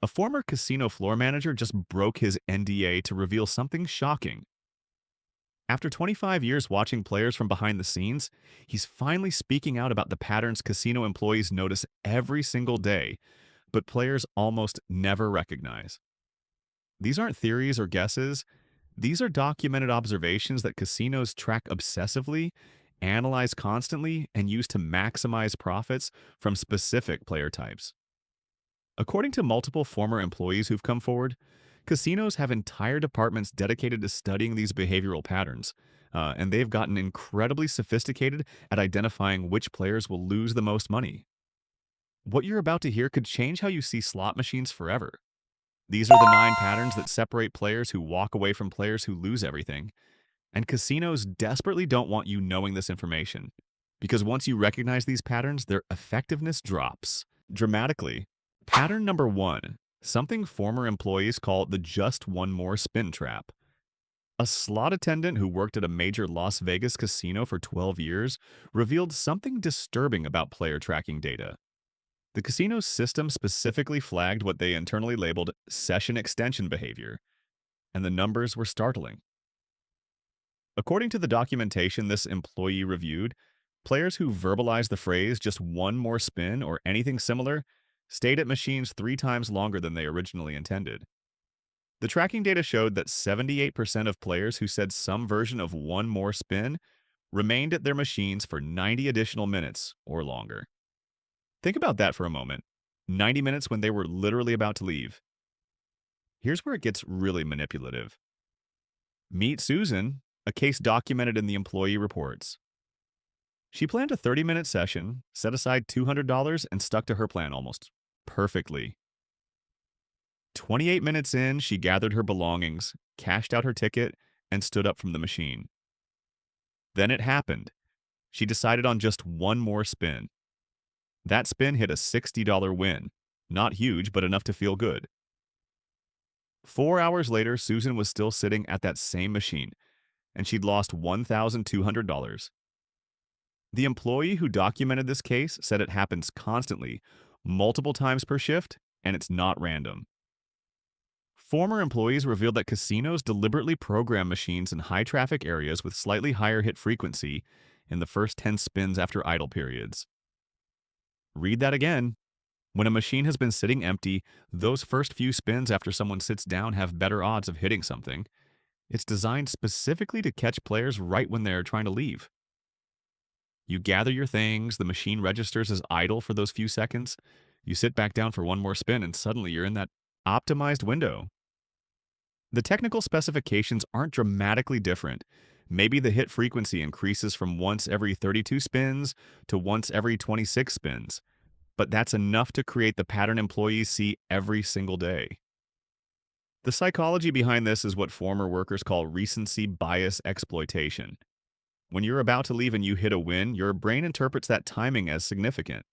A former casino floor manager just broke his NDA to reveal something shocking. After 25 years watching players from behind the scenes, he's finally speaking out about the patterns casino employees notice every single day, but players almost never recognize. These aren't theories or guesses. These are documented observations that casinos track obsessively, analyze constantly, and use to maximize profits from specific player types. According to multiple former employees who've come forward, casinos have entire departments dedicated to studying these behavioral patterns, and they've gotten incredibly sophisticated at identifying which players will lose the most money. What you're about to hear could change how you see slot machines forever. These are the 9 patterns that separate players who walk away from players who lose everything, and casinos desperately don't want you knowing this information, because once you recognize these patterns, their effectiveness drops dramatically. Pattern number 1, something former employees call the just one more spin trap. A slot attendant who worked at a major Las Vegas casino for 12 years revealed something disturbing about player tracking data. The casino's system specifically flagged what they internally labeled session extension behavior, and the numbers were startling. According to the documentation this employee reviewed, players who verbalized the phrase just one more spin or anything similar stayed at machines 3 times longer than they originally intended. The tracking data showed that 78% of players who said some version of one more spin remained at their machines for 90 additional minutes or longer. Think about that for a moment. 90 minutes when they were literally about to leave. Here's where it gets really manipulative. Meet Susan, a case documented in the employee reports. She planned a 30-minute session, set aside $200, and stuck to her plan almost perfectly. 28 minutes in, she gathered her belongings, cashed out her ticket, and stood up from the machine. Then it happened. She decided on just one more spin. That spin hit a $60 win. Not huge, but enough to feel good. 4 hours later, Susan was still sitting at that same machine, and she'd lost $1,200. The employee who documented this case said it happens constantly, multiple times per shift, and it's not random. Former employees revealed that casinos deliberately program machines in high-traffic areas with slightly higher hit frequency in the first 10 spins after idle periods. Read that again. When a machine has been sitting empty, those first few spins after someone sits down have better odds of hitting something. It's designed specifically to catch players right when they're trying to leave. You gather your things, the machine registers as idle for those few seconds, you sit back down for one more spin, and suddenly you're in that optimized window. The technical specifications aren't dramatically different. Maybe the hit frequency increases from once every 32 spins to once every 26 spins, but that's enough to create the pattern employees see every single day. The psychology behind this is what former workers call recency bias exploitation. When you're about to leave and you hit a win, your brain interprets that timing as significant.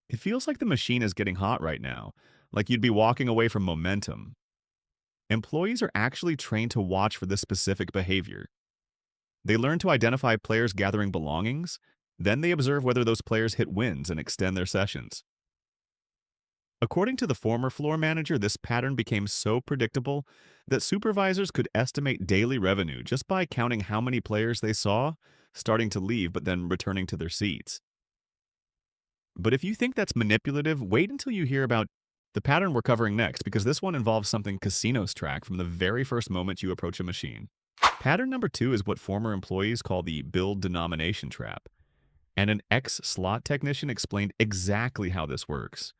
It feels like the machine is getting hot right now, like you'd be walking away from momentum. Employees are actually trained to watch for this specific behavior. They learn to identify players gathering belongings, then they observe whether those players hit wins and extend their sessions. According to the former floor manager, this pattern became so predictable that supervisors could estimate daily revenue just by counting how many players they saw starting to leave but then returning to their seats. But if you think that's manipulative, wait until you hear about the pattern we're covering next, because this one involves something casinos track from the very first moment you approach a machine. Pattern number 2 is what former employees call the build denomination trap, and an ex-slot technician explained exactly how this works.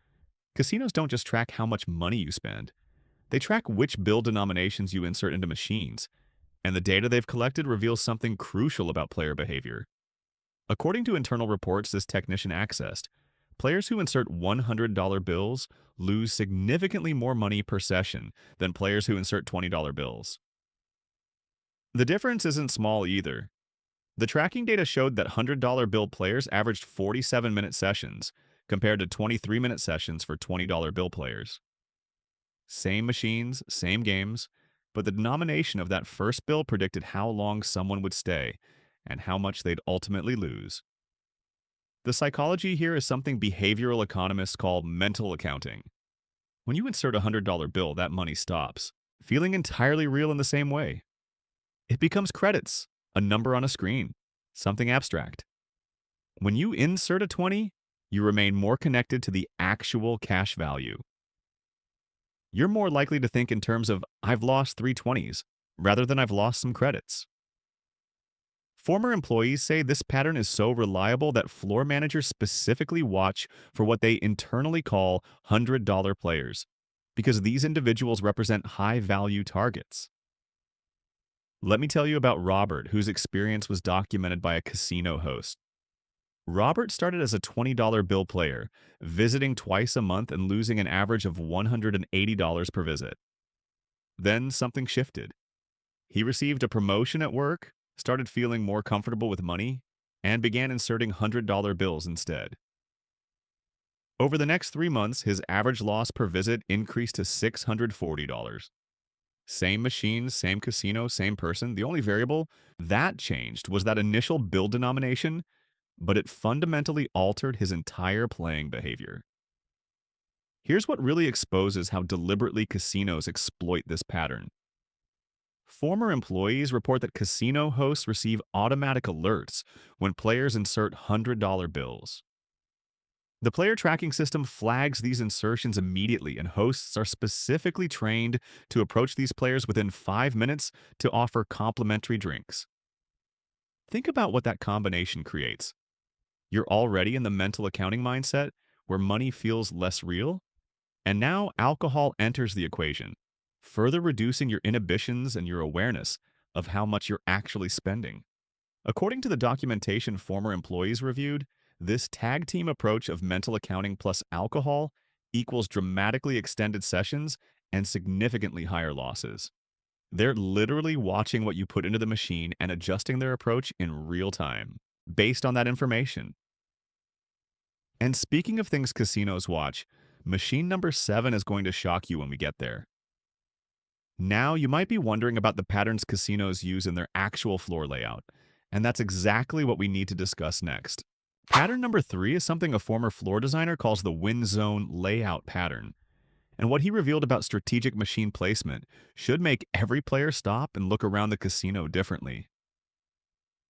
Casinos don't just track how much money you spend. They track which bill denominations you insert into machines, and the data they've collected reveals something crucial about player behavior. According to internal reports this technician accessed, players who insert $100 bills lose significantly more money per session than players who insert $20 bills. The difference isn't small either. The tracking data showed that $100 bill players averaged 47-minute sessions, compared to 23-minute sessions for $20 bill players. Same machines, same games, but the denomination of that first bill predicted how long someone would stay and how much they'd ultimately lose. The psychology here is something behavioral economists call mental accounting. When you insert a $100 bill, that money stops, feeling entirely real in the same way. It becomes credits, a number on a screen, something abstract. When you insert a 20, you remain more connected to the actual cash value. You're more likely to think in terms of, I've lost 320s, rather than I've lost some credits. Former employees say this pattern is so reliable that floor managers specifically watch for what they internally call $100 players, because these individuals represent high-value targets. Let me tell you about Robert, whose experience was documented by a casino host. Robert started as a $20 bill player, visiting twice a month and losing an average of $180 per visit. Then something shifted. He received a promotion at work, started feeling more comfortable with money, and began inserting $100 bills instead. Over the next 3 months, his average loss per visit increased to $640. Same machine, same casino, same person. The only variable that changed was that initial bill denomination, but it fundamentally altered his entire playing behavior. Here's what really exposes how deliberately casinos exploit this pattern. Former employees report that casino hosts receive automatic alerts when players insert $100 bills. The player tracking system flags these insertions immediately, and hosts are specifically trained to approach these players within 5 minutes to offer complimentary drinks. Think about what that combination creates. You're already in the mental accounting mindset where money feels less real, and now alcohol enters the equation, further reducing your inhibitions and your awareness of how much you're actually spending. According to the documentation former employees reviewed, this tag team approach of mental accounting plus alcohol equals dramatically extended sessions and significantly higher losses. They're literally watching what you put into the machine and adjusting their approach in real time, based on that information. And speaking of things casinos watch, machine number 7 is going to shock you when we get there. Now, you might be wondering about the patterns casinos use in their actual floor layout, and that's exactly what we need to discuss next. Pattern number 3 is something a former floor designer calls the win zone layout pattern. And what he revealed about strategic machine placement should make every player stop and look around the casino differently.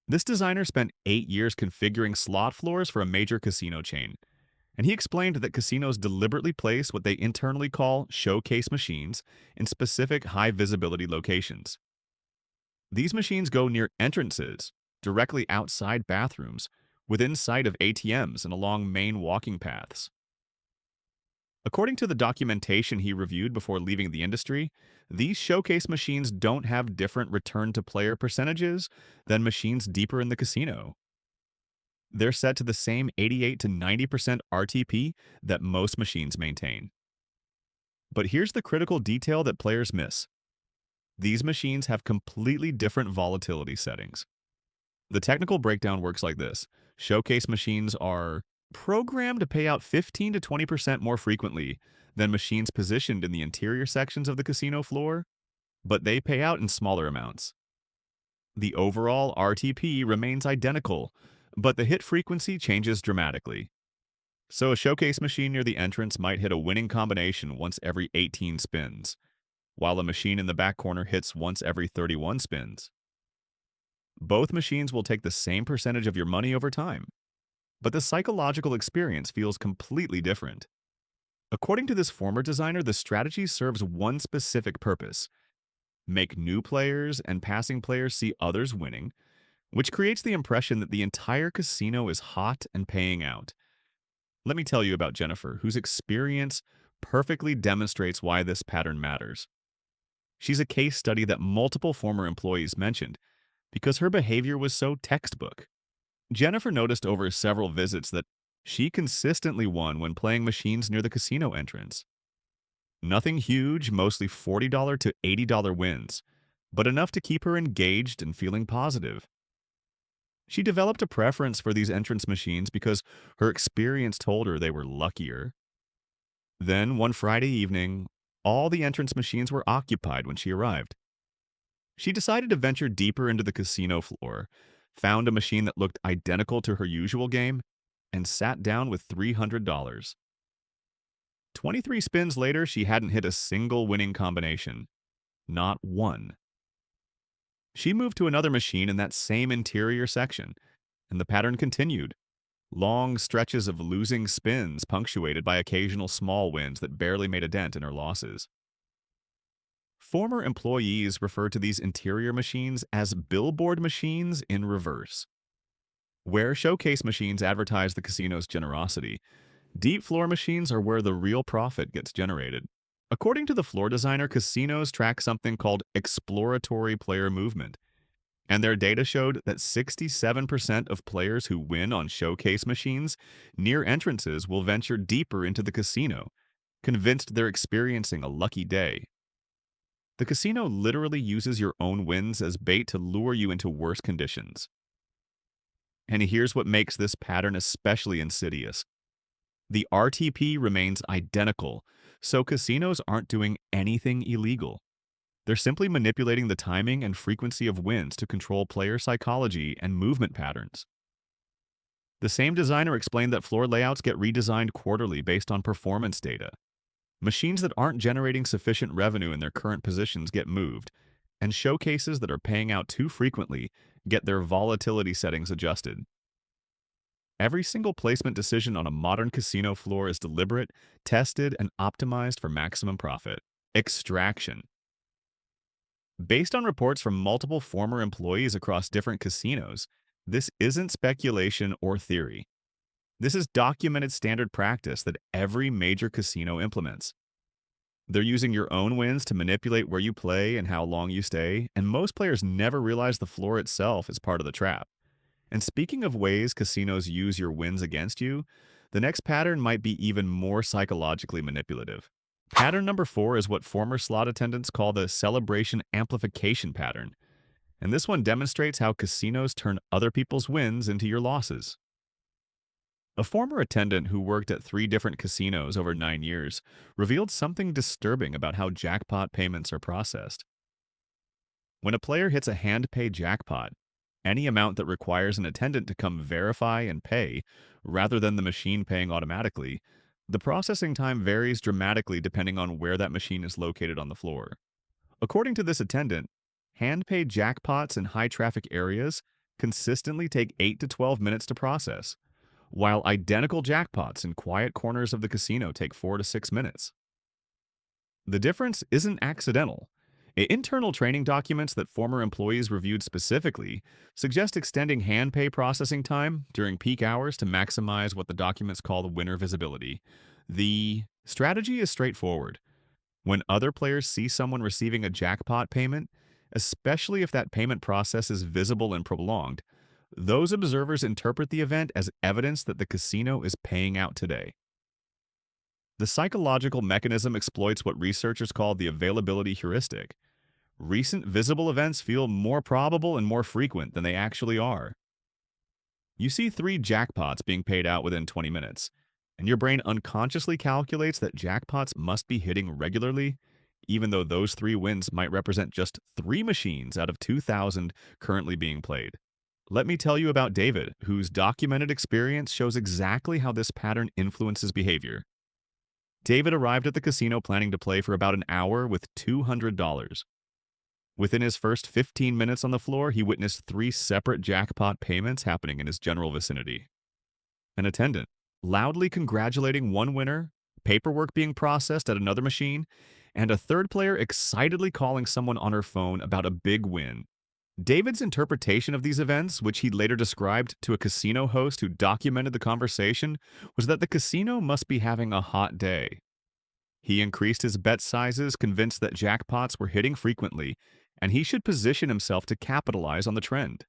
This designer spent 8 years configuring slot floors for a major casino chain, and he explained that casinos deliberately place what they internally call showcase machines in specific high-visibility locations. These machines go near entrances, directly outside bathrooms, within sight of ATMs and along main walking paths. According to the documentation he reviewed before leaving the industry, these showcase machines don't have different return-to-player percentages than machines deeper in the casino. They're set to the same 88 to 90% RTP that most machines maintain. But here's the critical detail that players miss. These machines have completely different volatility settings. The technical breakdown works like this. Showcase machines are programmed to pay out 15 to 20% more frequently than machines positioned in the interior sections of the casino floor, but they pay out in smaller amounts. The overall RTP remains identical, but the hit frequency changes dramatically. So a showcase machine near the entrance might hit a winning combination once every 18 spins, while a machine in the back corner hits once every 31 spins. Both machines will take the same percentage of your money over time, but the psychological experience feels completely different. According to this former designer, the strategy serves one specific purpose: make new players and passing players see others winning, which creates the impression that the entire casino is hot and paying out. Let me tell you about Jennifer, whose experience perfectly demonstrates why this pattern matters. She's a case study that multiple former employees mentioned because her behavior was so textbook. Jennifer noticed over several visits that she consistently won when playing machines near the casino entrance. Nothing huge, mostly $40 to $80 wins, but enough to keep her engaged and feeling positive. She developed a preference for these entrance machines because her experience told her they were luckier. Then, one Friday evening, all the entrance machines were occupied when she arrived. She decided to venture deeper into the casino floor, found a machine that looked identical to her usual game, and sat down with $300. 23 spins later, she hadn't hit a single winning combination. Not one. She moved to another machine in that same interior section, and the pattern continued. Long stretches of losing spins punctuated by occasional small wins that barely made a dent in her losses. Former employees refer to these interior machines as billboard machines in reverse. Where showcase machines advertise the casino's generosity, deep floor machines are where the real profit gets generated. According to the floor designer, casinos track something called exploratory player movement, and their data showed that 67% of players who win on showcase machines near entrances will venture deeper into the casino, convinced they're experiencing a lucky day. The casino literally uses your own wins as bait to lure you into worse conditions. And here's what makes this pattern especially insidious. The RTP remains identical, so casinos aren't doing anything illegal. They're simply manipulating the timing and frequency of wins to control player psychology and movement patterns. The same designer explained that floor layouts get redesigned quarterly based on performance data. Machines that aren't generating sufficient revenue in their current positions get moved, and showcases that are paying out too frequently get their volatility settings adjusted. Every single placement decision on a modern casino floor is deliberate, tested, and optimized for maximum profit. Extraction. Based on reports from multiple former employees across different casinos, this isn't speculation or theory. This is documented standard practice that every major casino implements. They're using your own wins to manipulate where you play and how long you stay, and most players never realize the floor itself is part of the trap. And speaking of ways casinos use your wins against you, the next pattern might be even more psychologically manipulative. Pattern number 4 is what former slot attendants call the celebration amplification pattern, and this one demonstrates how casinos turn other people's wins into your losses. A former attendant who worked at 3 different casinos over 9 years revealed something disturbing about how jackpot payments are processed. When a player hits a hand-pay jackpot, any amount that requires an attendant to come verify and pay, rather than the machine paying automatically, the processing time varies dramatically depending on where that machine is located on the floor. According to this attendant, hand-paid jackpots in high-traffic areas consistently take 8 to 12 minutes to process, while identical jackpots in quiet corners of the casino take 4 to 6 minutes. The difference isn't accidental. Internal training documents that former employees reviewed specifically suggest extending hand pay processing time during peak hours to maximize what the documents call the winner visibility. The strategy is straightforward. When other players see someone receiving a jackpot payment, especially if that payment process is visible and prolonged, those observers interpret the event as evidence that the casino is paying out today. The psychological mechanism exploits what researchers call the availability heuristic. Recent visible events feel more probable and more frequent than they actually are. You see 3 jackpots being paid out within 20 minutes, and your brain unconsciously calculates that jackpots must be hitting regularly, even though those 3 wins might represent just 3 machines out of 2,000 currently being played. Let me tell you about David, whose documented experience shows exactly how this pattern influences behavior. David arrived at the casino planning to play for about an hour with $200. Within his first 15 minutes on the floor, he witnessed 3 separate jackpot payments happening in his general vicinity. An attendant loudly congratulating one winner, paperwork being processed at another machine, and a third player excitedly calling someone on her phone about a big win. David's interpretation of these events, which he later described to a casino host who documented the conversation, was that the casino must be having a hot day. He increased his bet sizes, convinced that jackpots were hitting frequently, and he should position himself to capitalize on the trend.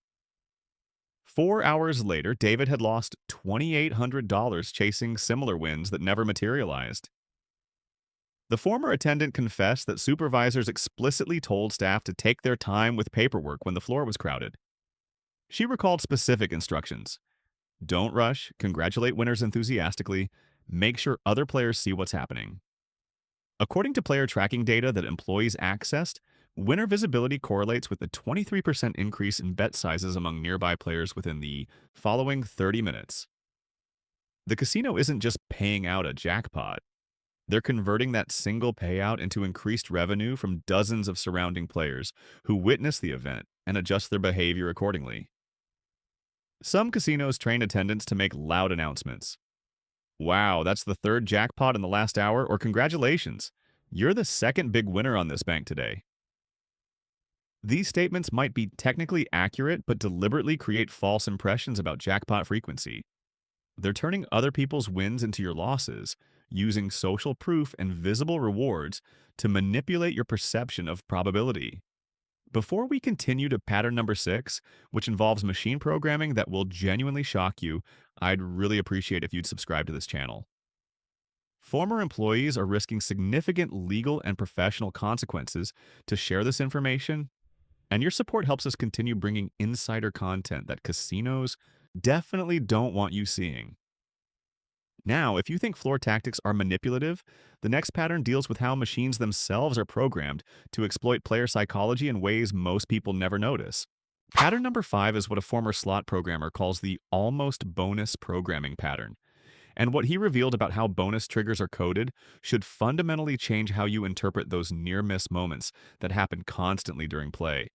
4 hours later, David had lost $2,800 chasing similar wins that never materialized. The former attendant confessed that supervisors explicitly told staff to take their time with paperwork when the floor was crowded. She recalled specific instructions. Don't rush, congratulate winners enthusiastically, make sure other players see what's happening. According to player tracking data that employees accessed, winner visibility correlates with a 23% increase in bet sizes among nearby players within the following 30 minutes. The casino isn't just paying out a jackpot. They're converting that single payout into increased revenue from dozens of surrounding players who witness the event and adjust their behavior accordingly. Some casinos train attendants to make loud announcements. Wow, that's the third jackpot in the last hour, or congratulations. You're the second big winner on this bank today. These statements might be technically accurate, but deliberately create false impressions about jackpot frequency. They're turning other people's wins into your losses, using social proof and visible rewards to manipulate your perception of probability. Before we continue to pattern number 6, which involves machine programming that will genuinely shock you, I'd really appreciate if you'd subscribe to this channel. Former employees are risking significant legal and professional consequences to share this information, and your support helps us continue bringing insider content that casinos definitely don't want you seeing. Now, if you think floor tactics are manipulative, the next pattern deals with how machines themselves are programmed to exploit player psychology in ways most people never notice. Pattern number 5 is what a former slot programmer calls the almost bonus programming pattern. And what he revealed about how bonus triggers are coded should fundamentally change how you interpret those near-miss moments that happen constantly during play.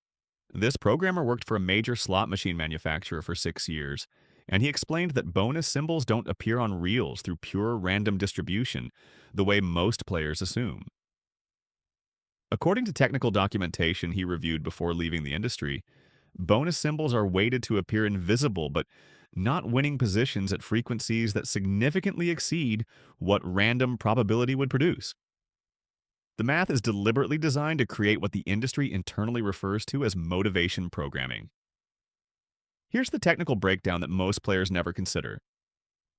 This programmer worked for a major slot machine manufacturer for 6 years, and he explained that bonus symbols don't appear on reels through pure random distribution, the way most players assume. According to technical documentation he reviewed before leaving the industry, bonus symbols are weighted to appear invisible but not winning positions at frequencies that significantly exceed what random probability would produce. The math is deliberately designed to create what the industry internally refers to as motivation programming. Here's the technical breakdown that most players never consider.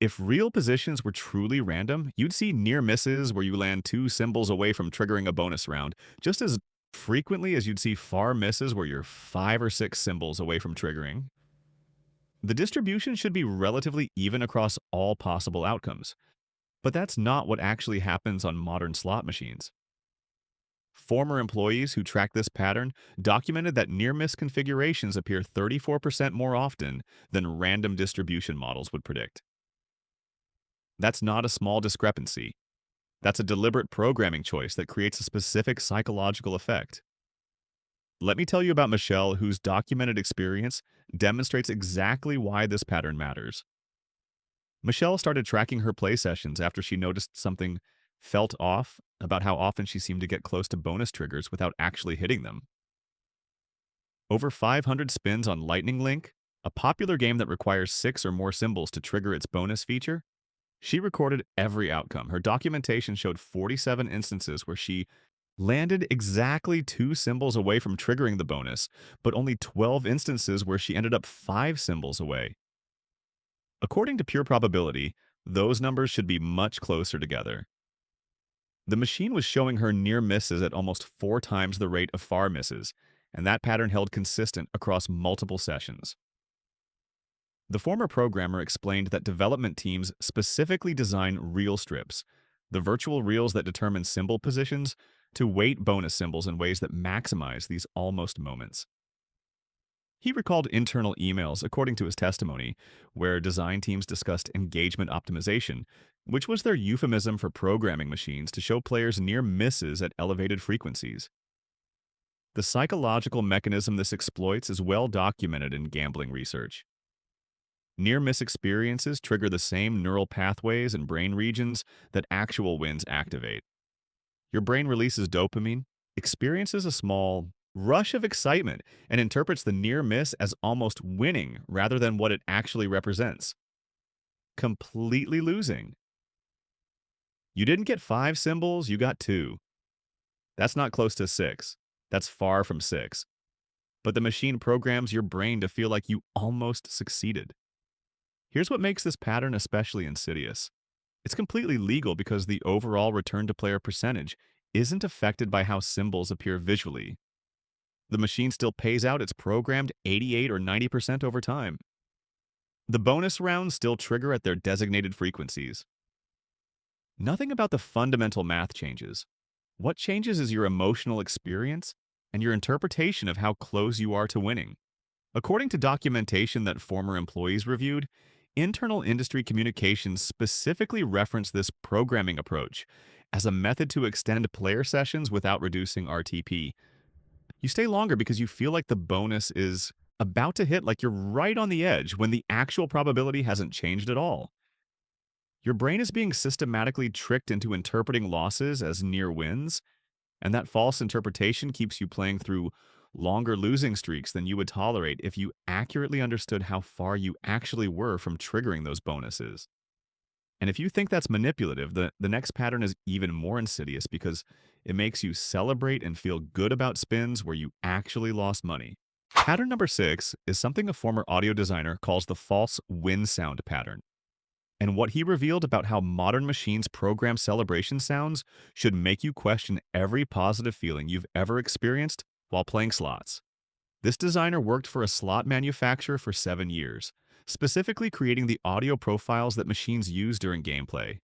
If real positions were truly random, you'd see near misses where you land 2 symbols away from triggering a bonus round, just as frequently as you'd see far misses where you're 5 or 6 symbols away from triggering. The distribution should be relatively even across all possible outcomes, but that's not what actually happens on modern slot machines. Former employees who track this pattern documented that near-miss configurations appear 34% more often than random distribution models would predict. That's not a small discrepancy. That's a deliberate programming choice that creates a specific psychological effect. Let me tell you about Michelle, whose documented experience demonstrates exactly why this pattern matters. Michelle started tracking her play sessions after she noticed something felt off about how often she seemed to get close to bonus triggers without actually hitting them. Over 500 spins on Lightning Link, a popular game that requires 6 or more symbols to trigger its bonus feature, she recorded every outcome. Her documentation showed 47 instances where she landed exactly 2 symbols away from triggering the bonus, but only 12 instances where she ended up 5 symbols away. According to pure probability, those numbers should be much closer together. The machine was showing her near misses at almost 4 times the rate of far misses, and that pattern held consistent across multiple sessions. The former programmer explained that development teams specifically design reel strips, the virtual reels that determine symbol positions, to weight bonus symbols in ways that maximize these almost moments. He recalled internal emails, according to his testimony, where design teams discussed engagement optimization, which was their euphemism for programming machines to show players near misses at elevated frequencies. The psychological mechanism this exploits is well documented in gambling research. Near-miss experiences trigger the same neural pathways and brain regions that actual wins activate. Your brain releases dopamine, experiences a small rush of excitement, and interprets the near miss as almost winning rather than what it actually represents. Completely losing. You didn't get 5 symbols, you got 2. That's not close to 6. That's far from 6. But the machine programs your brain to feel like you almost succeeded. Here's what makes this pattern especially insidious. It's completely legal because the overall return-to-player percentage isn't affected by how symbols appear visually. The machine still pays out its programmed 88 or 90% over time. The bonus rounds still trigger at their designated frequencies. Nothing about the fundamental math changes. What changes is your emotional experience and your interpretation of how close you are to winning. According to documentation that former employees reviewed, Internal industry communications specifically reference this programming approach as a method to extend player sessions without reducing RTP. You stay longer because you feel like the bonus is about to hit, like you're right on the edge when the actual probability hasn't changed at all. Your brain is being systematically tricked into interpreting losses as near wins, and that false interpretation keeps you playing through longer losing streaks than you would tolerate if you accurately understood how far you actually were from triggering those bonuses. And if you think that's manipulative, the next pattern is even more insidious because it makes you celebrate and feel good about spins where you actually lost money. Pattern number 6 is something a former audio designer calls the false win sound pattern. And what he revealed about how modern machines program celebration sounds should make you question every positive feeling you've ever experienced while playing slots. This designer worked for a slot manufacturer for 7 years, specifically creating the audio profiles that machines use during gameplay.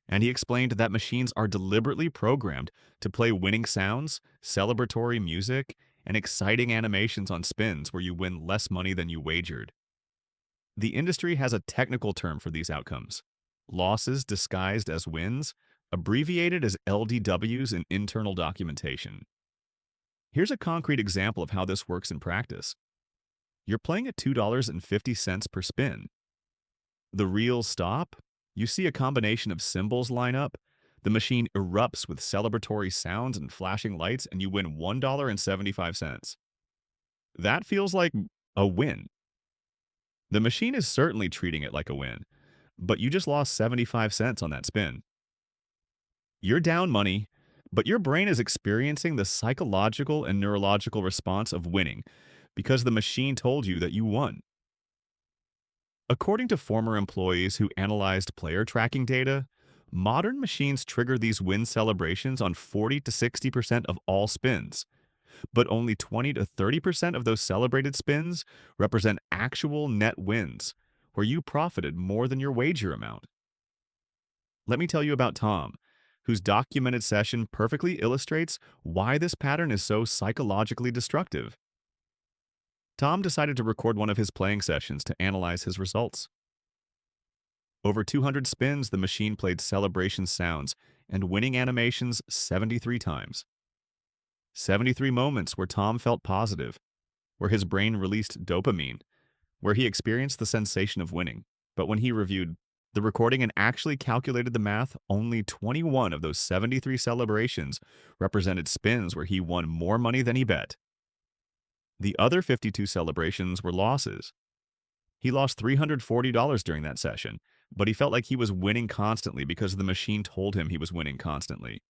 And he explained that machines are deliberately programmed to play winning sounds, celebratory music, and exciting animations on spins where you win less money than you wagered. The industry has a technical term for these outcomes: losses disguised as wins, abbreviated as LDWs in internal documentation. Here's a concrete example of how this works in practice. You're playing at $2.50 per spin. The reels stop, you see a combination of symbols line up, the machine erupts with celebratory sounds and flashing lights, and you win $1.75. That feels like a win. The machine is certainly treating it like a win, but you just lost 75 cents on that spin. You're down money, but your brain is experiencing the psychological and neurological response of winning because the machine told you that you won. According to former employees who analyzed player tracking data, modern machines trigger these win celebrations on 40 to 60% of all spins, but only 20 to 30% of those celebrated spins represent actual net wins, where you profited more than your wager amount. Let me tell you about Tom, whose documented session perfectly illustrates why this pattern is so psychologically destructive. Tom decided to record one of his playing sessions to analyze his results. Over 200 spins, the machine played celebration sounds and winning animations 73 times. 73 moments where Tom felt positive, where his brain released dopamine, where he experienced the sensation of winning. But when he reviewed the recording and actually calculated the math, only 21 of those 73 celebrations represented spins where he won more money than he bet. The other 52 celebrations were losses. He lost $340 during that session, but he felt like he was winning constantly because the machine told him he was winning constantly.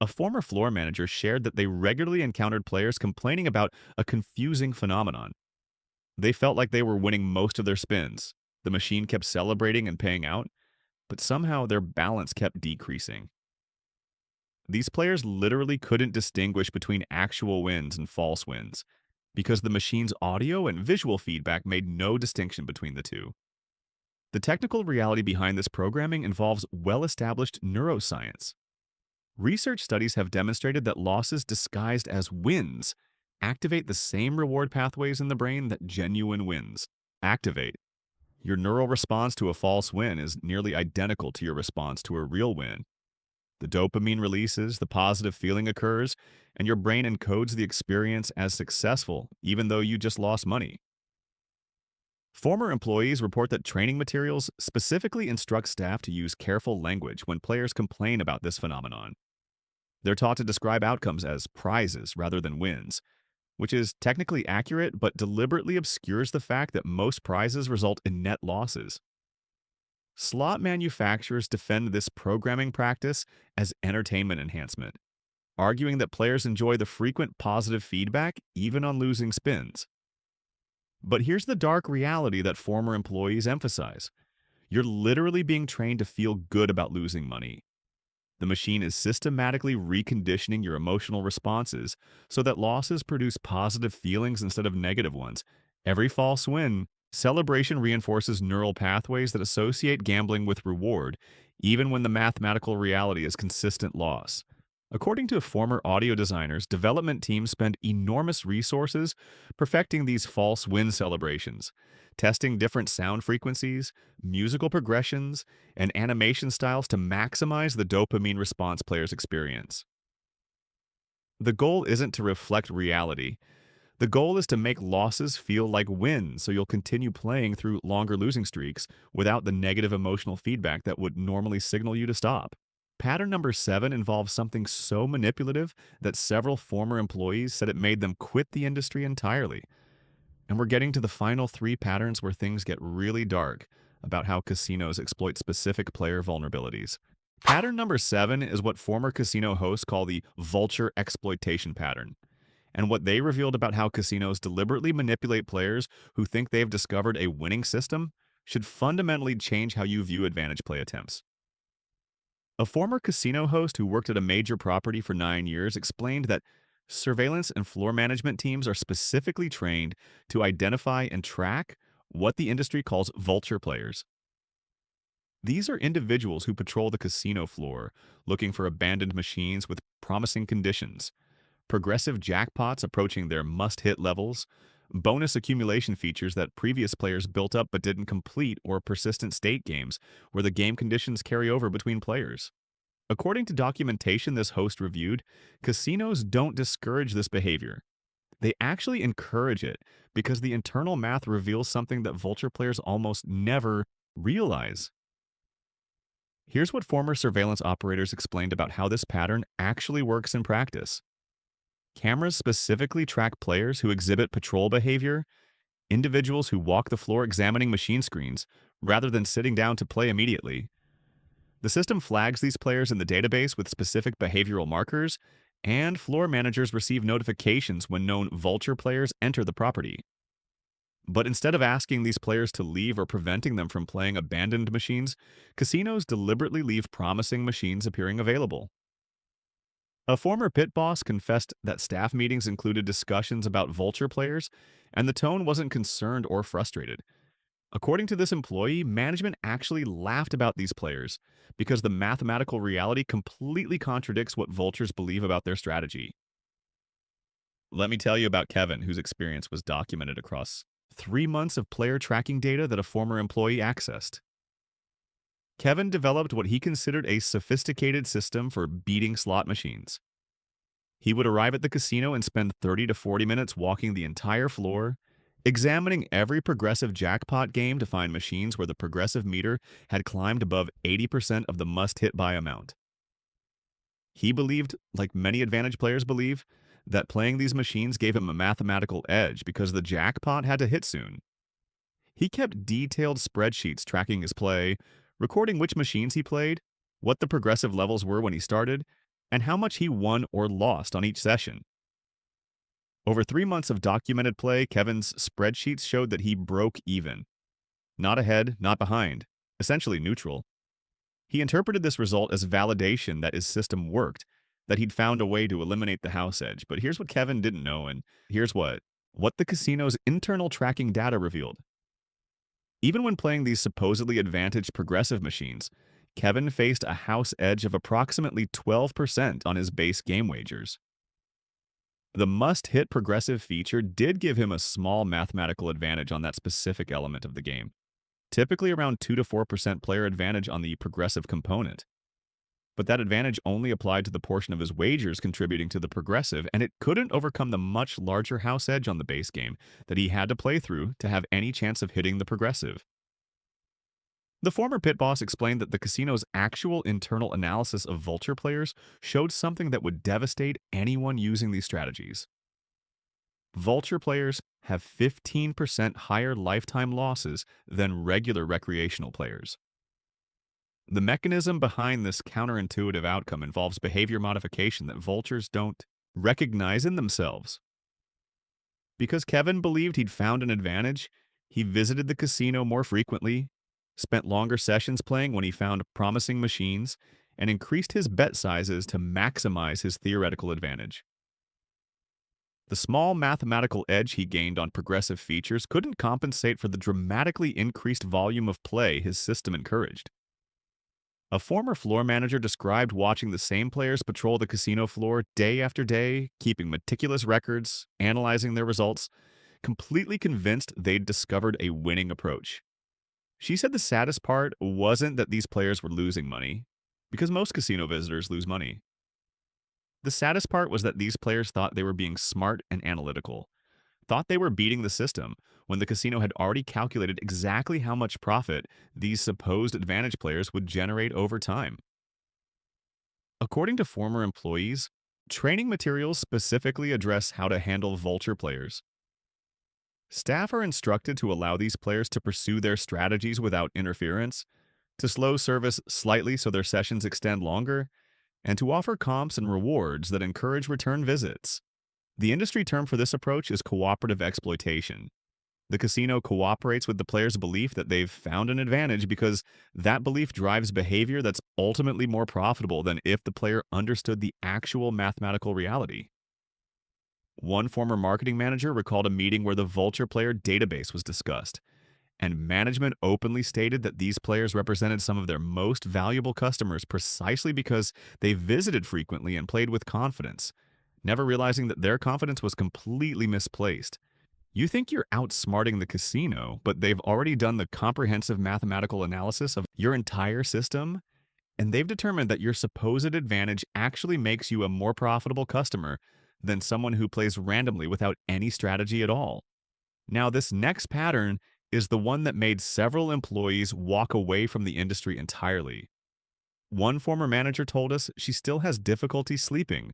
A former floor manager shared that they regularly encountered players complaining about a confusing phenomenon. They felt like they were winning most of their spins. The machine kept celebrating and paying out, but somehow their balance kept decreasing. These players literally couldn't distinguish between actual wins and false wins because the machine's audio and visual feedback made no distinction between the two. The technical reality behind this programming involves well-established neuroscience. Research studies have demonstrated that losses disguised as wins activate the same reward pathways in the brain that genuine wins activate. Your neural response to a false win is nearly identical to your response to a real win. The dopamine releases, the positive feeling occurs, and your brain encodes the experience as successful, even though you just lost money. Former employees report that training materials specifically instruct staff to use careful language when players complain about this phenomenon. They're taught to describe outcomes as prizes rather than wins, which is technically accurate but deliberately obscures the fact that most prizes result in net losses. Slot manufacturers defend this programming practice as entertainment enhancement, arguing that players enjoy the frequent positive feedback even on losing spins. But here's the dark reality that former employees emphasize. You're literally being trained to feel good about losing money. The machine is systematically reconditioning your emotional responses so that losses produce positive feelings instead of negative ones. Every false win, celebration reinforces neural pathways that associate gambling with reward, even when the mathematical reality is consistent loss. According to former audio designers, development teams spend enormous resources perfecting these false win celebrations, testing different sound frequencies, musical progressions, and animation styles to maximize the dopamine response players experience. The goal isn't to reflect reality. The goal is to make losses feel like wins, so you'll continue playing through longer losing streaks without the negative emotional feedback that would normally signal you to stop. Pattern number 7 involves something so manipulative that several former employees said it made them quit the industry entirely. And we're getting to the final 3 patterns where things get really dark about how casinos exploit specific player vulnerabilities. Pattern number 7 is what former casino hosts call the vulture exploitation pattern, and what they revealed about how casinos deliberately manipulate players who think they've discovered a winning system should fundamentally change how you view advantage play attempts. A former casino host who worked at a major property for 9 years explained that surveillance and floor management teams are specifically trained to identify and track what the industry calls vulture players. These are individuals who patrol the casino floor looking for abandoned machines with promising conditions, progressive jackpots approaching their must-hit levels, bonus accumulation features that previous players built up but didn't complete, or persistent state games where the game conditions carry over between players. According to documentation this host reviewed, casinos don't discourage this behavior. They actually encourage it because the internal math reveals something that vulture players almost never realize. Here's what former surveillance operators explained about how this pattern actually works in practice. Cameras specifically track players who exhibit patrol behavior, individuals who walk the floor examining machine screens, rather than sitting down to play immediately. The system flags these players in the database with specific behavioral markers, and floor managers receive notifications when known vulture players enter the property. But instead of asking these players to leave or preventing them from playing abandoned machines, casinos deliberately leave promising machines appearing available. A former pit boss confessed that staff meetings included discussions about vulture players, and the tone wasn't concerned or frustrated. According to this employee, management actually laughed about these players because the mathematical reality completely contradicts what vultures believe about their strategy. Let me tell you about Kevin, whose experience was documented across 3 months of player tracking data that a former employee accessed. Kevin developed what he considered a sophisticated system for beating slot machines. He would arrive at the casino and spend 30 to 40 minutes walking the entire floor, examining every progressive jackpot game to find machines where the progressive meter had climbed above 80% of the must-hit-by amount. He believed, like many advantage players believe, that playing these machines gave him a mathematical edge because the jackpot had to hit soon. He kept detailed spreadsheets tracking his play, recording which machines he played, what the progressive levels were when he started, and how much he won or lost on each session. Over 3 months of documented play, Kevin's spreadsheets showed that he broke even. Not ahead, not behind, essentially neutral. He interpreted this result as validation that his system worked, that he'd found a way to eliminate the house edge. But here's what Kevin didn't know, and here's what the casino's internal tracking data revealed. Even when playing these supposedly advantaged progressive machines, Kevin faced a house edge of approximately 12% on his base game wagers. The must-hit progressive feature did give him a small mathematical advantage on that specific element of the game, typically around 2 to 4% player advantage on the progressive component. But that advantage only applied to the portion of his wagers contributing to the progressive, and it couldn't overcome the much larger house edge on the base game that he had to play through to have any chance of hitting the progressive. The former pit boss explained that the casino's actual internal analysis of vulture players showed something that would devastate anyone using these strategies. Vulture players have 15% higher lifetime losses than regular recreational players. The mechanism behind this counterintuitive outcome involves behavior modification that vultures don't recognize in themselves. Because Kevin believed he'd found an advantage, he visited the casino more frequently, spent longer sessions playing when he found promising machines, and increased his bet sizes to maximize his theoretical advantage. The small mathematical edge he gained on progressive features couldn't compensate for the dramatically increased volume of play his system encouraged. A former floor manager described watching the same players patrol the casino floor day after day, keeping meticulous records, analyzing their results, completely convinced they'd discovered a winning approach. She said the saddest part wasn't that these players were losing money, because most casino visitors lose money. The saddest part was that these players thought they were being smart and analytical, thought they were beating the system when the casino had already calculated exactly how much profit these supposed advantage players would generate over time. According to former employees, training materials specifically address how to handle vulture players. Staff are instructed to allow these players to pursue their strategies without interference, to slow service slightly so their sessions extend longer, and to offer comps and rewards that encourage return visits. The industry term for this approach is cooperative exploitation. The casino cooperates with the player's belief that they've found an advantage because that belief drives behavior that's ultimately more profitable than if the player understood the actual mathematical reality. One former marketing manager recalled a meeting where the Vulture player database was discussed, and management openly stated that these players represented some of their most valuable customers precisely because they visited frequently and played with confidence, never realizing that their confidence was completely misplaced. You think you're outsmarting the casino, but they've already done the comprehensive mathematical analysis of your entire system, and they've determined that your supposed advantage actually makes you a more profitable customer than someone who plays randomly without any strategy at all. Now, this next pattern is the one that made several employees walk away from the industry entirely. One former manager told us she still has difficulty sleeping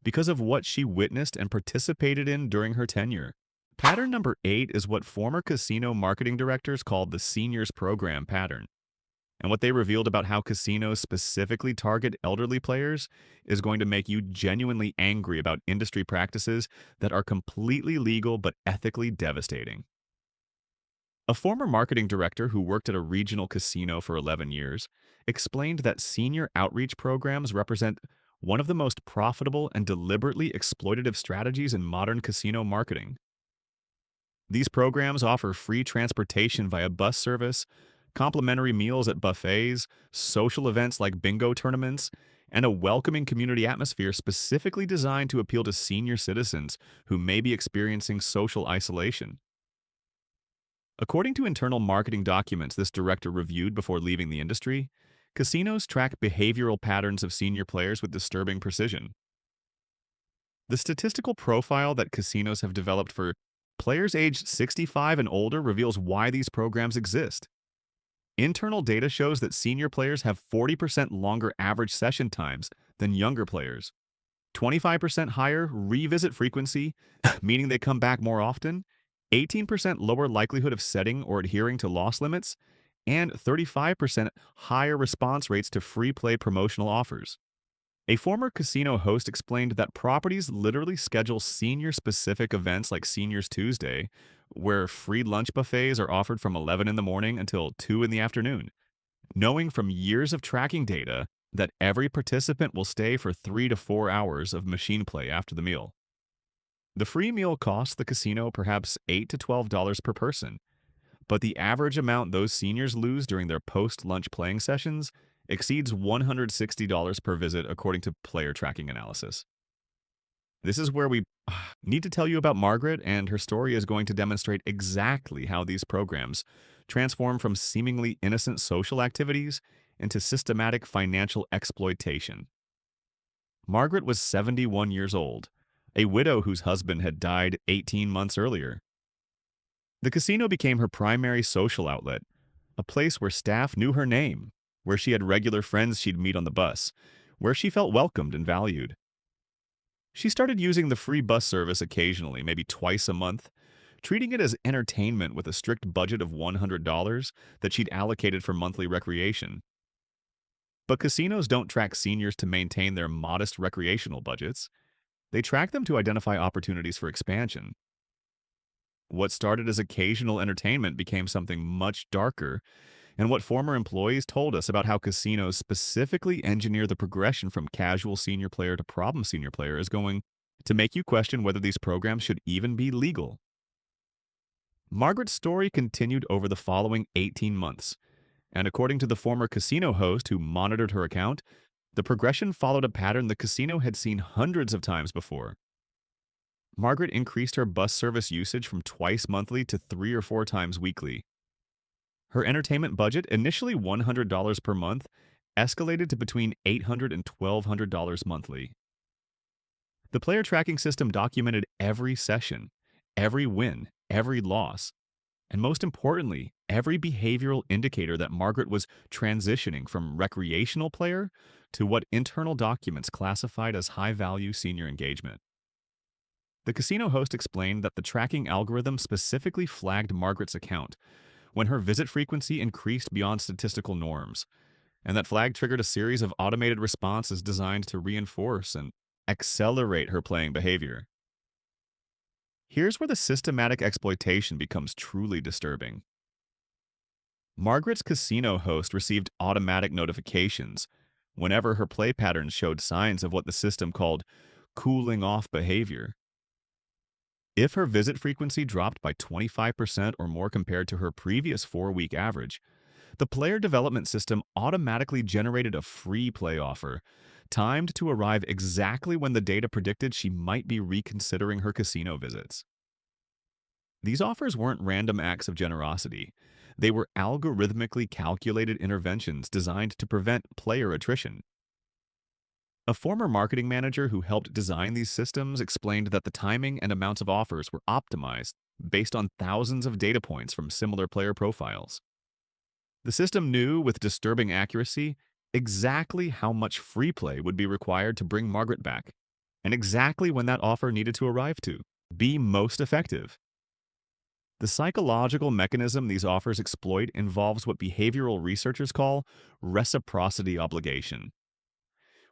because of what she witnessed and participated in during her tenure. Pattern number 8 is what former casino marketing directors called the seniors program pattern. And what they revealed about how casinos specifically target elderly players is going to make you genuinely angry about industry practices that are completely legal but ethically devastating. A former marketing director who worked at a regional casino for 11 years explained that senior outreach programs represent one of the most profitable and deliberately exploitative strategies in modern casino marketing. These programs offer free transportation via bus service, complimentary meals at buffets, social events like bingo tournaments, and a welcoming community atmosphere specifically designed to appeal to senior citizens who may be experiencing social isolation. According to internal marketing documents this director reviewed before leaving the industry, casinos track behavioral patterns of senior players with disturbing precision. The statistical profile that casinos have developed for players aged 65 and older reveals why these programs exist. Internal data shows that senior players have 40% longer average session times than younger players, 25% higher revisit frequency, meaning they come back more often, 18% lower likelihood of setting or adhering to loss limits, and 35% higher response rates to free play promotional offers. A former casino host explained that properties literally schedule senior-specific events like Seniors Tuesday, where free lunch buffets are offered from 11 in the morning until 2 in the afternoon, knowing from years of tracking data that every participant will stay for 3 to 4 hours of machine play after the meal. The free meal costs the casino perhaps $8 to $12 per person, but the average amount those seniors lose during their post-lunch playing sessions exceeds $160 per visit according to player tracking analysis. This is where we need to tell you about Margaret, and her story is going to demonstrate exactly how these programs transform from seemingly innocent social activities into systematic financial exploitation. Margaret was 71 years old, a widow whose husband had died 18 months earlier. The casino became her primary social outlet, a place where staff knew her name, where she had regular friends she'd meet on the bus, where she felt welcomed and valued. She started using the free bus service occasionally, maybe twice a month, treating it as entertainment with a strict budget of $100 that she'd allocated for monthly recreation. But casinos don't track seniors to maintain their modest recreational budgets. They track them to identify opportunities for expansion. What started as occasional entertainment became something much darker, and what former employees told us about how casinos specifically engineer the progression from casual senior player to problem senior player is going to make you question whether these programs should even be legal. Margaret's story continued over the following 18 months, And according to the former casino host who monitored her account, the progression followed a pattern the casino had seen hundreds of times before. Margaret increased her bus service usage from twice monthly to 3 or 4 times weekly. Her entertainment budget, initially $100 per month, escalated to between $800 and $1,200 monthly. The player tracking system documented every session, every win, every loss, and most importantly, every behavioral indicator that Margaret was transitioning from recreational player to what internal documents classified as high-value senior engagement. The casino host explained that the tracking algorithm specifically flagged Margaret's account when her visit frequency increased beyond statistical norms, and that flag triggered a series of automated responses designed to reinforce and accelerate her playing behavior. Here's where the systematic exploitation becomes truly disturbing. Margaret's casino host received automatic notifications whenever her play patterns showed signs of what the system called cooling off behavior. If her visit frequency dropped by 25% or more compared to her previous 4-week average, the player development system automatically generated a free play offer, timed to arrive exactly when the data predicted she might be reconsidering her casino visits. These offers weren't random acts of generosity. They were algorithmically calculated interventions designed to prevent player attrition. A former marketing manager who helped design these systems explained that the timing and amounts of offers were optimized based on thousands of data points from similar player profiles. The system knew with disturbing accuracy exactly how much free play would be required to bring Margaret back, and exactly when that offer needed to arrive to be most effective. The psychological mechanism these offers exploit involves what behavioral researchers call reciprocity obligation.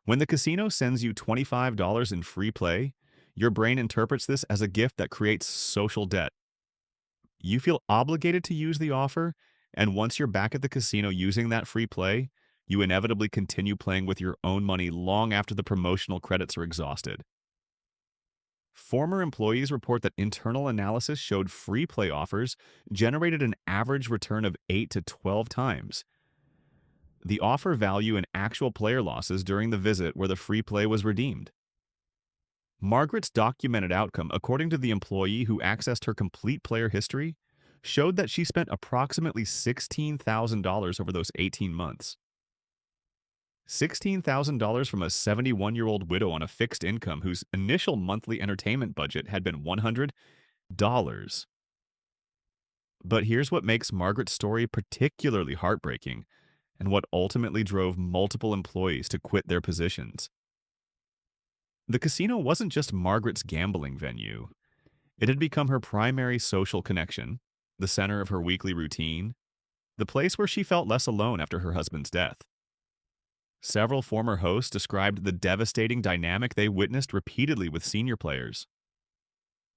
When the casino sends you $25 in free play, your brain interprets this as a gift that creates social debt. You feel obligated to use the offer, and once you're back at the casino using that free play, you inevitably continue playing with your own money long after the promotional credits are exhausted. Former employees report that internal analysis showed free play offers generated an average return of 8 to 12 times the offer value in actual player losses during the visit where the free play was redeemed. Margaret's documented outcome, according to the employee who accessed her complete player history, showed that she spent approximately $16,000 over those 18 months. $16,000 from a 71-year-old widow on a fixed income whose initial monthly entertainment budget had been $100. But here's what makes Margaret's story particularly heartbreaking and what ultimately drove multiple employees to quit their positions. The casino wasn't just Margaret's gambling venue. It had become her primary social connection, the center of her weekly routine, the place where she felt less alone after her husband's death. Several former hosts described the devastating dynamic they witnessed repeatedly with senior players.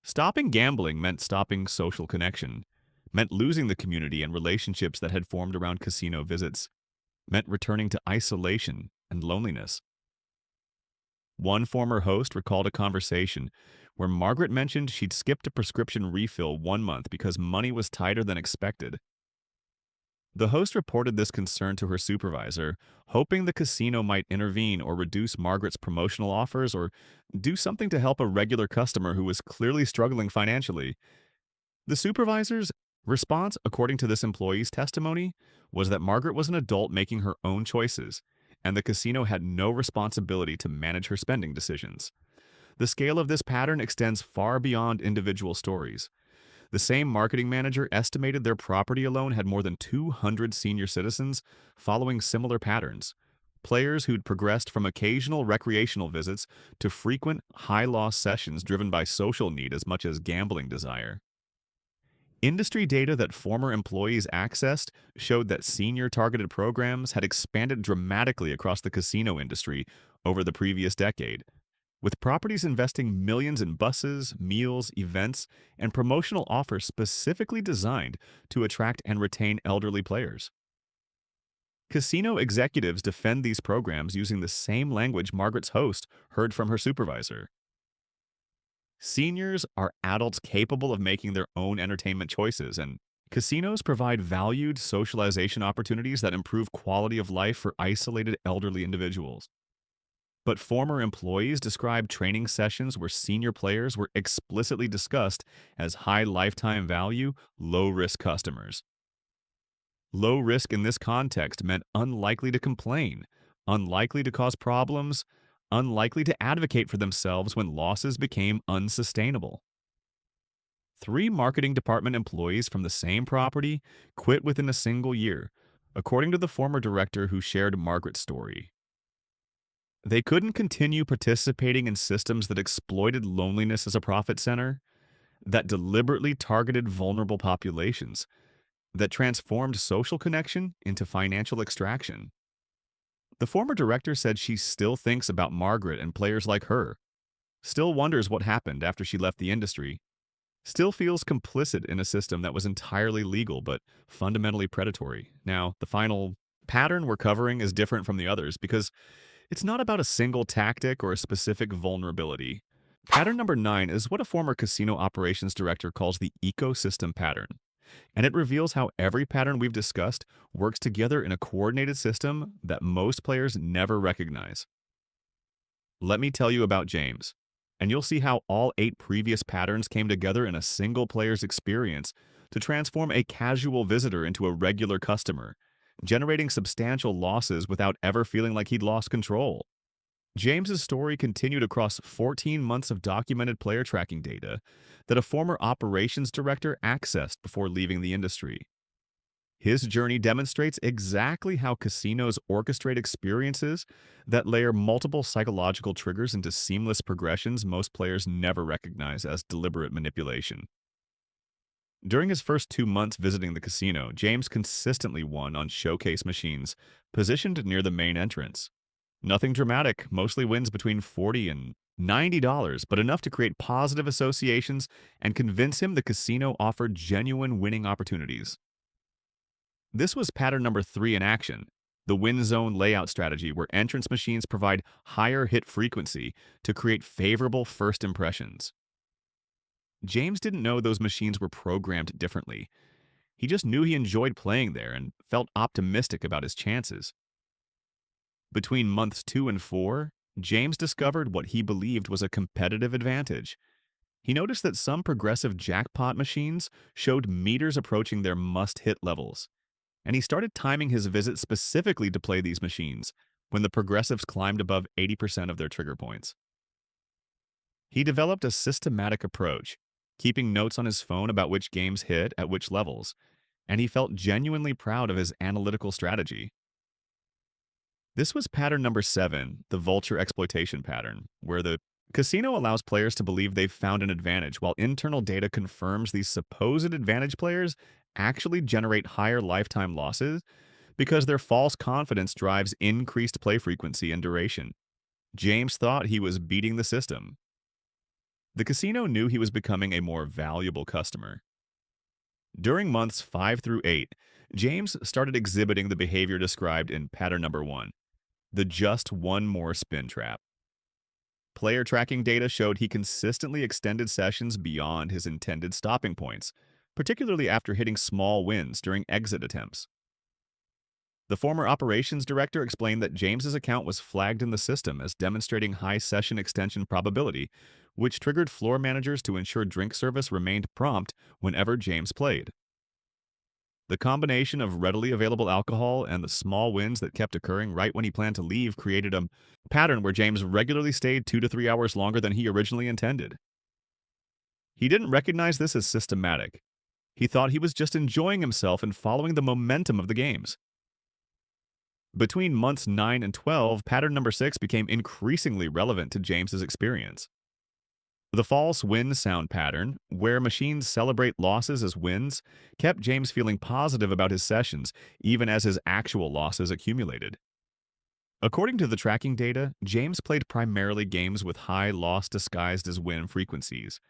Stopping gambling meant stopping social connection, meant losing the community and relationships that had formed around casino visits, meant returning to isolation and loneliness. One former host recalled a conversation where Margaret mentioned she'd skipped a prescription refill one month because money was tighter than expected. The host reported this concern to her supervisor, hoping the casino might intervene or reduce Margaret's promotional offers or do something to help a regular customer who was clearly struggling financially. The supervisor's response, according to this employee's testimony, was that Margaret was an adult making her own choices, and the casino had no responsibility to manage her spending decisions. The scale of this pattern extends far beyond individual stories. The same marketing manager estimated their property alone had more than 200 senior citizens following similar patterns. Players who'd progressed from occasional recreational visits to frequent, high-loss sessions driven by social need as much as gambling desire. Industry data that former employees accessed showed that senior-targeted programs had expanded dramatically across the casino industry over the previous decade, with properties investing millions in buses, meals, events, and promotional offers specifically designed to attract and retain elderly players. Casino executives defend these programs using the same language Margaret's host heard from her supervisor. Seniors are adults capable of making their own entertainment choices, and Casinos provide valued socialization opportunities that improve quality of life for isolated elderly individuals. But former employees described training sessions where senior players were explicitly discussed as high lifetime value, low risk customers. Low risk in this context meant unlikely to complain, unlikely to cause problems, unlikely to advocate for themselves when losses became unsustainable. Three marketing department employees from the same property quit within a single year, according to the former director who shared Margaret's story. They couldn't continue participating in systems that exploited loneliness as a profit center, that deliberately targeted vulnerable populations, that transformed social connection into financial extraction. The former director said she still thinks about Margaret and players like her, still wonders what happened after she left the industry, still feels complicit in a system that was entirely legal but fundamentally predatory. Now, the final pattern we're covering is different from the others because it's not about a single tactic or a specific vulnerability. Pattern number 9 is what a former casino operations director calls the ecosystem pattern, and it reveals how every pattern we've discussed works together in a coordinated system that most players never recognize. Let me tell you about James, and you'll see how all 8 previous patterns came together in a single player's experience to transform a casual visitor into a regular customer, generating substantial losses without ever feeling like he'd lost control. James's story continued across 14 months of documented player tracking data that a former operations director accessed before leaving the industry. His journey demonstrates exactly how casinos orchestrate experiences that layer multiple psychological triggers into seamless progressions most players never recognize as deliberate manipulation. During his first 2 months visiting the casino, James consistently won on showcase machines positioned near the main entrance. Nothing dramatic, mostly wins between $40 and $90, but enough to create positive associations and convince him the casino offered genuine winning opportunities. This was pattern number 3 in action, the win zone layout strategy where entrance machines provide higher hit frequency to create favorable first impressions. James didn't know those machines were programmed differently. He just knew he enjoyed playing there and felt optimistic about his chances. Between months 2 and 4, James discovered what he believed was a competitive advantage. He noticed that some progressive jackpot machines showed meters approaching their must-hit levels, and he started timing his visits specifically to play these machines when the progressives climbed above 80% of their trigger points. He developed a systematic approach, keeping notes on his phone about which games hit at which levels, and he felt genuinely proud of his analytical strategy. This was pattern number 7, the vulture exploitation pattern, where the casino allows players to believe they've found an advantage while internal data confirms these supposed advantage players actually generate higher lifetime losses because their false confidence drives increased play frequency and duration. James thought he was beating the system. The casino knew he was becoming a more valuable customer. During months 5 through 8, James started exhibiting the behavior described in pattern number 1, the just one more spin trap. Player tracking data showed he consistently extended sessions beyond his intended stopping points, particularly after hitting small wins during exit attempts. The former operations director explained that James's account was flagged in the system as demonstrating high session extension probability, which triggered floor managers to ensure drink service remained prompt whenever James played. The combination of readily available alcohol and the small wins that kept occurring right when he planned to leave created a pattern where James regularly stayed 2 to 3 hours longer than he originally intended. He didn't recognize this as systematic. He thought he was just enjoying himself and following the momentum of the games. Between months 9 and 12, pattern number 6 became increasingly relevant to James's experience. The false win sound pattern, where machines celebrate losses as wins, kept James feeling positive about his sessions, even as his actual losses accumulated. According to the tracking data, James played primarily games with high loss disguised as win frequencies,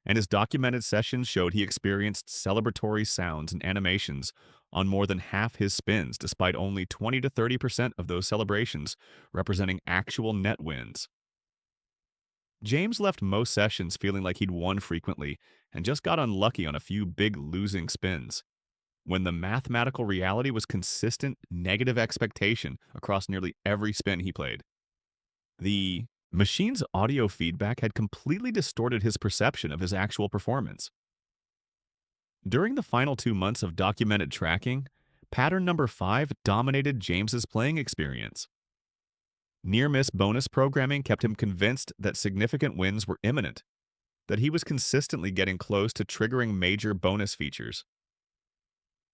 and his documented sessions showed he experienced celebratory sounds and animations on more than half his spins, despite only 20 to 30% of those celebrations representing actual net wins. James left most sessions feeling like he'd won frequently and just got unlucky on a few big losing spins. when the mathematical reality was consistent negative expectation across nearly every spin he played. The machine's audio feedback had completely distorted his perception of his actual performance. During the final 2 months of documented tracking, pattern number 5 dominated James's playing experience. Near miss bonus programming kept him convinced that significant wins were imminent, that he was consistently getting close to triggering major bonus features.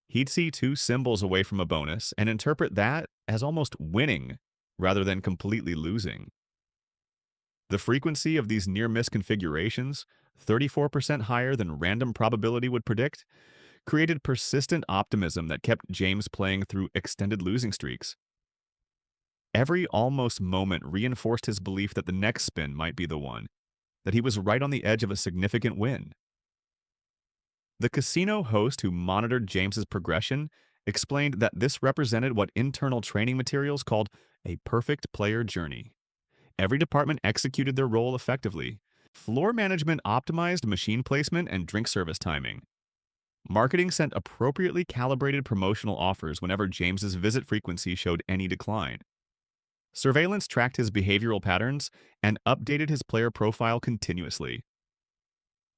He'd see 2 symbols away from a bonus and interpret that as almost winning rather than completely losing. The frequency of these near miss configurations, 34% higher than random probability would predict, created persistent optimism that kept James playing through extended losing streaks. Every almost moment reinforced his belief that the next spin might be the one, that he was right on the edge of a significant win. The casino host who monitored James's progression explained that this represented what internal training materials called a perfect player journey. Every department executed their role effectively. Floor management optimized machine placement and drink service timing. Marketing sent appropriately calibrated promotional offers whenever James's visit frequency showed any decline. Surveillance tracked his behavioral patterns and updated his player profile continuously.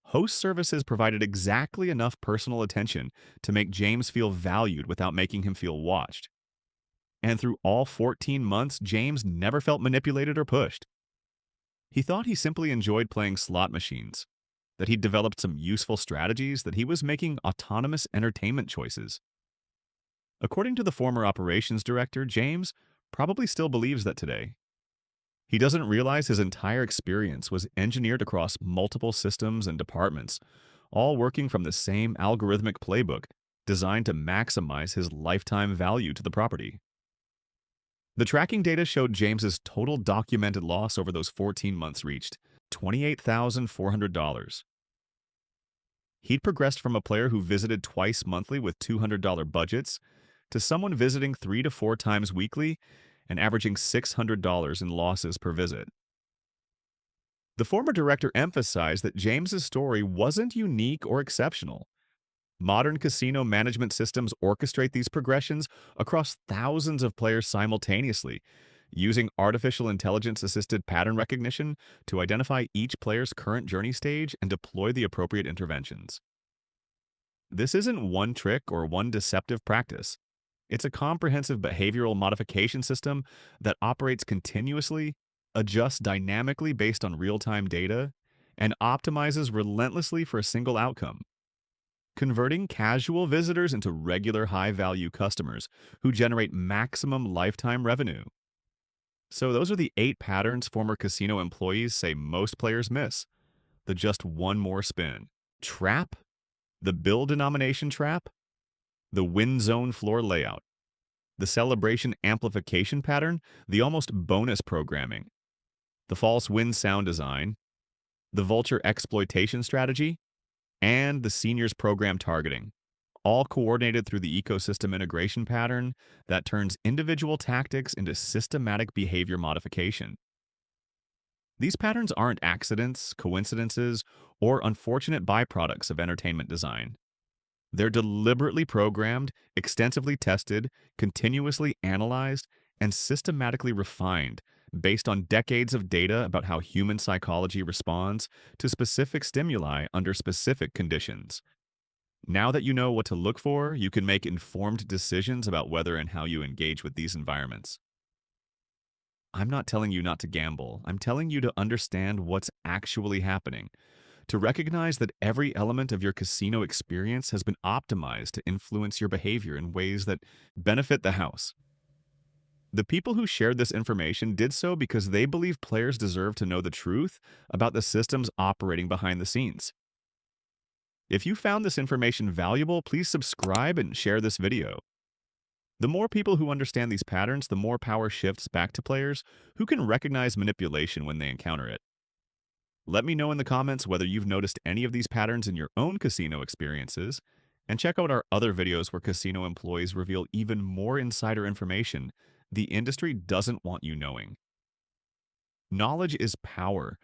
Host services provided exactly enough personal attention to make James feel valued without making him feel watched. And through all 14 months, James never felt manipulated or pushed. He thought he simply enjoyed playing slot machines, that he'd developed some useful strategies, that he was making autonomous entertainment choices. According to the former operations director, James probably still believes that today. He doesn't realize his entire experience was engineered across multiple systems and departments, all working from the same algorithmic playbook designed to maximize his lifetime value to the property. The tracking data showed James's total documented loss over those 14 months reached $28,400. He'd progressed from a player who visited twice monthly with $200 budgets to someone visiting 3 to 4 times weekly and averaging $600 in losses per visit. The former director emphasized that James's story wasn't unique or exceptional. Modern casino management systems orchestrate these progressions across thousands of players simultaneously, using artificial intelligence-assisted pattern recognition to identify each player's current journey stage and deploy the appropriate interventions. This isn't one trick or one deceptive practice. It's a comprehensive behavioral modification system that operates continuously, adjusts dynamically based on real-time data, and optimizes relentlessly for a single outcome, converting casual visitors into regular high-value customers who generate maximum lifetime revenue. So those are the 8 patterns former casino employees say most players miss. The just one more spin trap, the bill denomination trap, the win zone floor layout, the celebration amplification pattern, the almost bonus programming, the false win sound design, the vulture exploitation strategy, and the seniors program targeting, all coordinated through the ecosystem integration pattern that turns individual tactics into systematic behavior modification. These patterns aren't accidents, coincidences, or unfortunate byproducts of entertainment design. They're deliberately programmed, extensively tested, continuously analyzed, and systematically refined based on decades of data about how human psychology responds to specific stimuli under specific conditions. Now that you know what to look for, you can make informed decisions about whether and how you engage with these environments. I'm not telling you not to gamble. I'm telling you to understand what's actually happening, to recognize that every element of your casino experience has been optimized to influence your behavior in ways that benefit the house. The people who shared this information did so because they believe players deserve to know the truth about the systems operating behind the scenes. If you found this information valuable, please subscribe and share this video. The more people who understand these patterns, the more power shifts back to players who can recognize manipulation when they encounter it. Let me know in the comments whether you've noticed any of these patterns in your own casino experiences, and check out our other videos where casino employees reveal even more insider information the industry doesn't want you knowing. Knowledge is power,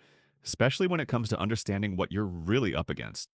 especially when it comes to understanding what you're really up against.